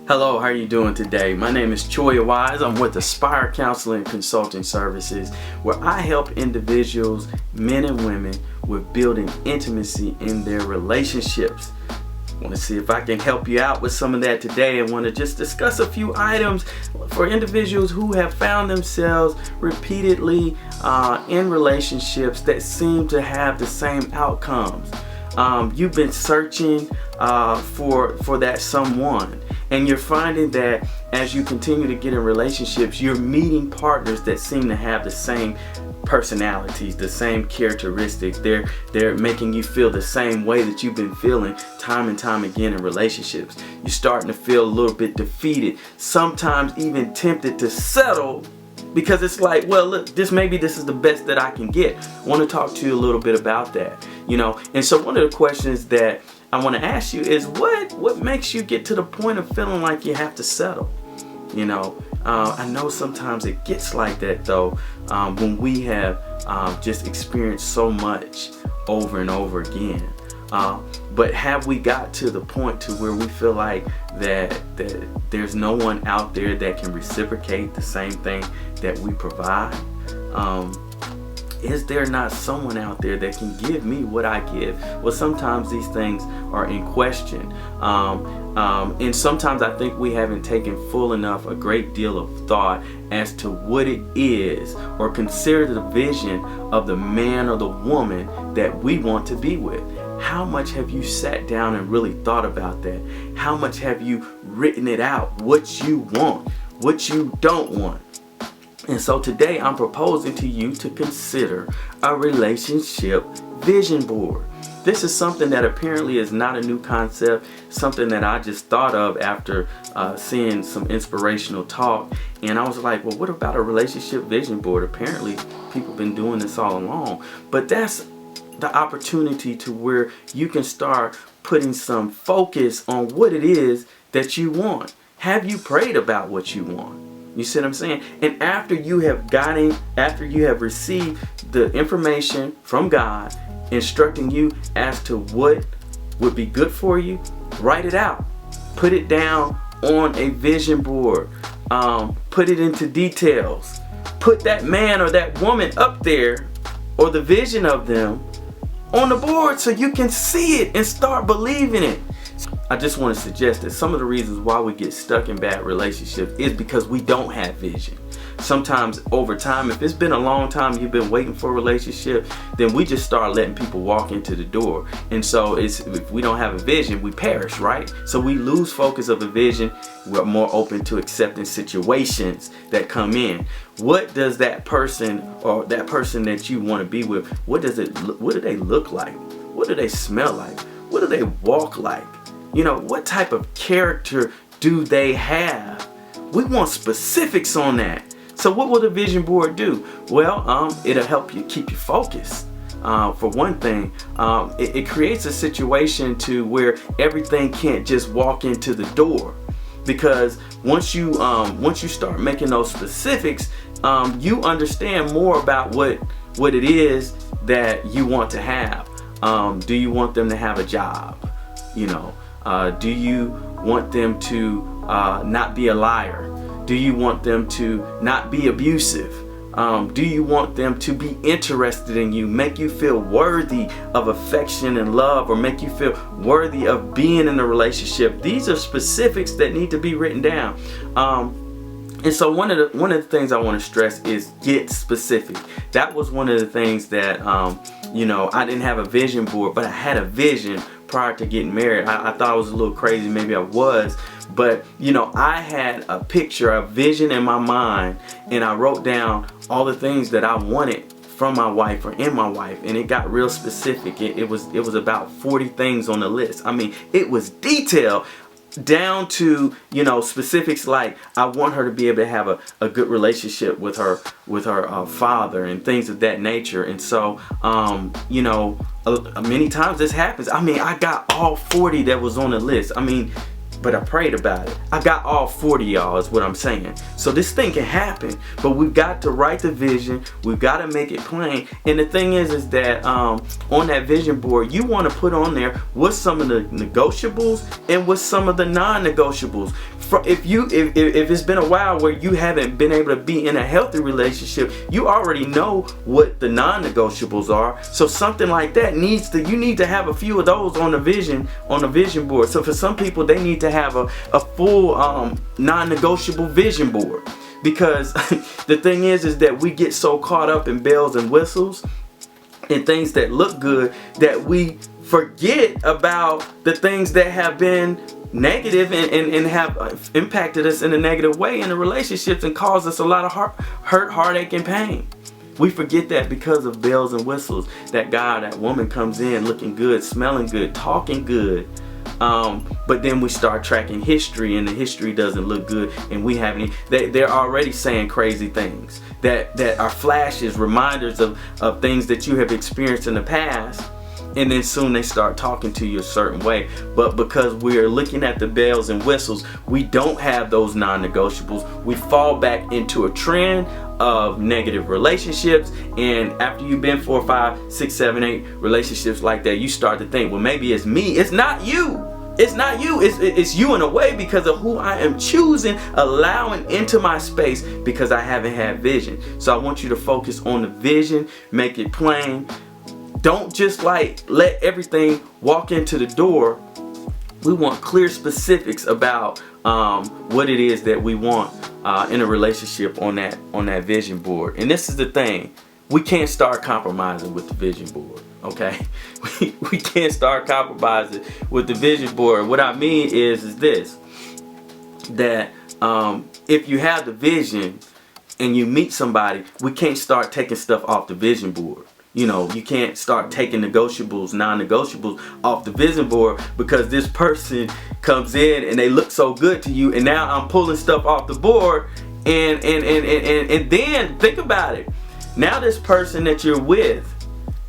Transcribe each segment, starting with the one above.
Hello, how are you doing today? My name is Choya Wise. I'm with Aspire Counseling and Consulting Services, where I help individuals, men and women, with building intimacy in their relationships. I want to see if I can help you out with some of that today. I want to just discuss a few items for individuals who have found themselves repeatedly in relationships that seem to have the same outcomes. You've been searching for that someone, and you're finding that as you continue to get in relationships, you're meeting partners that seem to have the same personalities, the same characteristics. They're making you feel the same way that you've been feeling time and time again in relationships. You're starting to feel a little bit defeated, sometimes even tempted to settle, because it's like, well, look, maybe this is the best that I can get. I want to talk to you a little bit about that, and so one of the questions that I want to ask you is what makes you get to the point of feeling like you have to settle? I know sometimes it gets like that though, when we have just experienced so much over and over again. But have we got to the point to where we feel like that there's no one out there that can reciprocate the same thing that we provide? Is there not someone out there that can give me what I give? Well, sometimes these things are in question. And sometimes I think we haven't taken a great deal of thought as to what it is, or consider the vision of the man or the woman that we want to be with. How much have you sat down and really thought about that? How much have you written it out? What you want, what you don't want? And so today I'm proposing to you to consider a relationship vision board. This is something that apparently is not a new concept, something that I just thought of after seeing some inspirational talk. And I was like, well, what about a relationship vision board? Apparently people have been doing this all along. But that's the opportunity to where you can start putting some focus on what it is that you want. Have you prayed about what you want? You see what I'm saying? And after you have received the information from God instructing you as to what would be good for you, write it out. Put it down on a vision board. Put it into details. Put that man or that woman up there, or the vision of them, on the board so you can see it and start believing it. I just want to suggest that some of the reasons why we get stuck in bad relationships is because we don't have vision. Sometimes over time, if it's been a long time you've been waiting for a relationship, then we just start letting people walk into the door. And so if we don't have a vision, we perish, right? So we lose focus of a vision. We're more open to accepting situations that come in. What does that person or that person that you want to be with, what do they look like? What do they smell like? What do they walk like? What type of character do they have? We want specifics on that. So what will the vision board do? Well, it'll help you keep you focused. For one thing, it creates a situation to where everything can't just walk into the door, because once you start making those specifics, you understand more about what it is that you want to have. Do you want them to have a job? Do you want them to not be a liar? Do you want them to not be abusive? Do you want them to be interested in you, make you feel worthy of affection and love, or make you feel worthy of being in a relationship? These are specifics that need to be written down. And so one of the things I want to stress is get specific. That was one of the things that I didn't have a vision board, but I had a vision prior to getting married. I thought I was a little crazy, maybe I was, but I had a picture, a vision in my mind, and I wrote down all the things that I wanted from my wife or in my wife, and it got real specific. It was about 40 things on the list. I mean, it was detailed down to specifics, like I want her to be able to have a good relationship with her father and things of that nature. And so many times this happens. I mean, I got all 40 that was on the list. But I prayed about it. I got all 40, y'all, is what I'm saying. So this thing can happen, but we've got to write the vision. We've got to make it plain. And the thing is that on that vision board, you want to put on there what's some of the negotiables and what's some of the non-negotiables. if it's been a while where you haven't been able to be in a healthy relationship, you already know what the non-negotiables are. So something like that you need to have a few of those on the vision board. So for some people, they need to have a full non-negotiable vision board, because the thing is that we get so caught up in bells and whistles and things that look good that we forget about the things that have been negative and have impacted us in a negative way in the relationships and caused us a lot of hurt, heartache, and pain. We forget that because of bells and whistles. That guy, that woman comes in looking good, smelling good, talking good. But then we start tracking history, and the history doesn't look good, and they're already saying crazy things that are flashes, reminders of things that you have experienced in the past. And then soon they start talking to you a certain way. But because we're looking at the bells and whistles, we don't have those non-negotiables. We fall back into a trend of negative relationships. And after you've been 4, 5, 6, 7, 8 relationships like that, you start to think, well, maybe it's me. It's not you. It's not you. It's you in a way, because of who I am choosing, allowing into my space, because I haven't had vision. So I want you to focus on the vision, make it plain. Don't just let everything walk into the door. We want clear specifics about what it is that we want in a relationship on that vision board. And this is the thing. We can't start compromising with the vision board. Okay? We can't start compromising with the vision board. What I mean is this. That if you have the vision and you meet somebody, we can't start taking stuff off the vision board. You know, you can't start taking negotiables, non-negotiables off the vision board, because this person comes in and they look so good to you, and now I'm pulling stuff off the board, and then think about it. Now this person that you're with,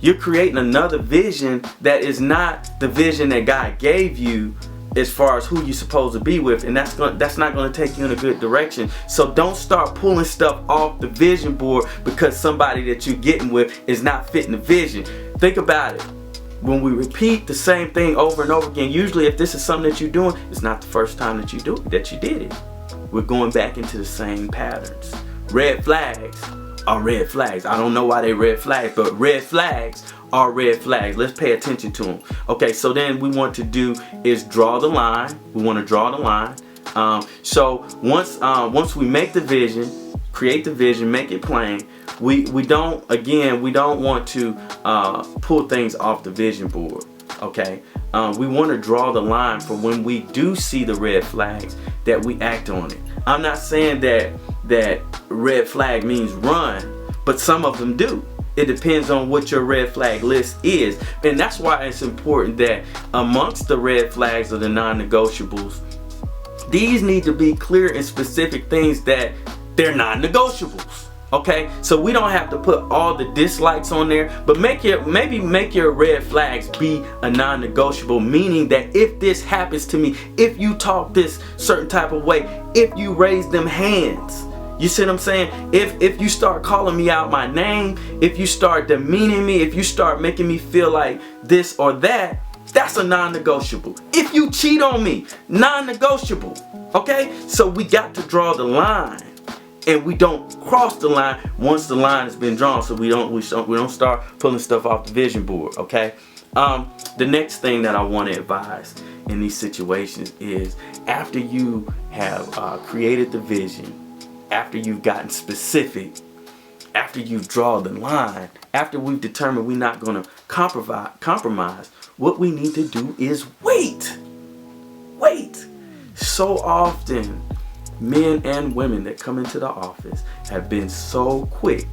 you're creating another vision that is not the vision that God gave you as far as who you're supposed to be with, and that's not going to take you in a good direction. So don't start pulling stuff off the vision board because somebody that you're getting with is not fitting the vision. Think about it. When we repeat the same thing over and over again, usually if this is something that you're doing, it's not the first time that you did it. We're going back into the same patterns. Red flags are red flags. I don't know why they red flags, but red flags are red flags. Let's pay attention to them. Okay, so then we want to do is draw the line. We want to draw the line. So once we make the vision, create the vision, make it plain, we don't want to pull things off the vision board. Okay, we want to draw the line for when we do see the red flags, that we act on it. I'm not saying that red flag means run, but some of them do. It depends on what your red flag list is. And that's why it's important that amongst the red flags or the non-negotiables, these need to be clear and specific things that they're non-negotiables. Okay, so we don't have to put all the dislikes on there, but maybe make your red flags be a non-negotiable, meaning that if this happens to me, if you talk this certain type of way, if you raise them hands, you see what I'm saying? If you start calling me out my name, if you start demeaning me, if you start making me feel like this or that, that's a non-negotiable. If you cheat on me, non-negotiable. Okay, so we got to draw the line. And we don't cross the line once the line has been drawn, so we don't start pulling stuff off the vision board. Okay. The next thing that I want to advise in these situations is, after you have created the vision, after you've gotten specific, after you've drawn the line, after we've determined we're not going to compromise, what we need to do is wait. So often, men and women that come into the office have been so quick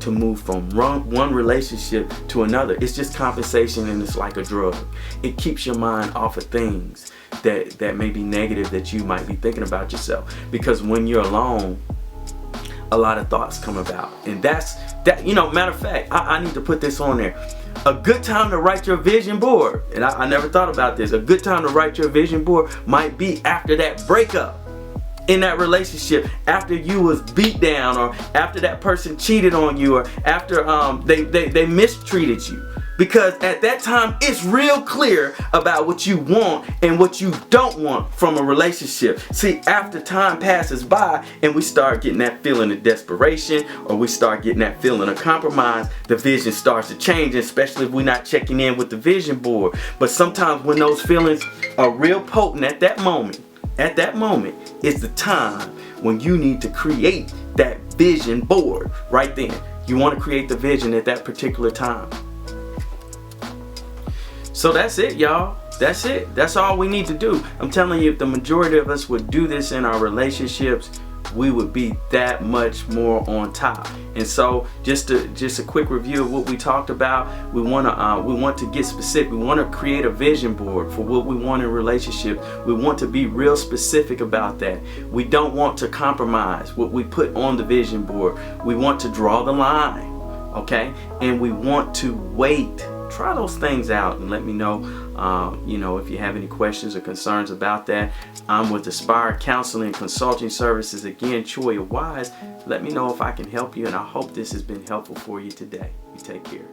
to move from one relationship to another. It's just compensation, and it's like a drug. It keeps your mind off of things that may be negative that you might be thinking about yourself. Because when you're alone, a lot of thoughts come about. And that, matter of fact, I need to put this on there. A good time to write your vision board, and I never thought about this, a good time to write your vision board might be after that breakup in that relationship, after you was beat down, or after that person cheated on you, or after they mistreated you. Because at that time, it's real clear about what you want and what you don't want from a relationship. See, after time passes by and we start getting that feeling of desperation, or we start getting that feeling of compromise, the vision starts to change, especially if we're not checking in with the vision board. But sometimes when those feelings are real potent at that moment is the time when you need to create that vision board right then. You want to create the vision at that particular time. So that's it, y'all. That's it. That's all we need to do. I'm telling you, if the majority of us would do this in our relationships, we would be that much more on top. And so just a quick review of what we talked about. We want to get specific. We want to create a vision board for what we want in a relationship. We want to be real specific about that. We don't want to compromise what we put on the vision board. We want to draw the line, okay? And we want to wait. Try those things out and let me know, if you have any questions or concerns about that. I'm with Aspire Counseling and Consulting Services. Again, Choya Wise. Let me know if I can help you, and I hope this has been helpful for you today. You take care.